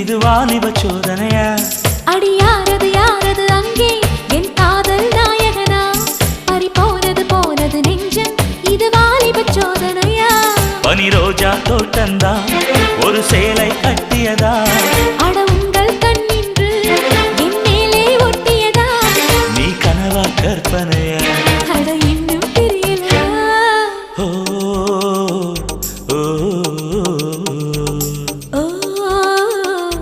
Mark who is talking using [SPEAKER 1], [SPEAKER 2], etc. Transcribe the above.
[SPEAKER 1] இது வாலிப சோதனையா?
[SPEAKER 2] அடி யாரது யாரது அங்கே என் காதல் நாயகனா? பறி போனது போனது நெஞ்சம், இது வாலிப சோதனையா?
[SPEAKER 1] பனி ரோஜா தோட்டந்தா ஒரு சேலை கட்டி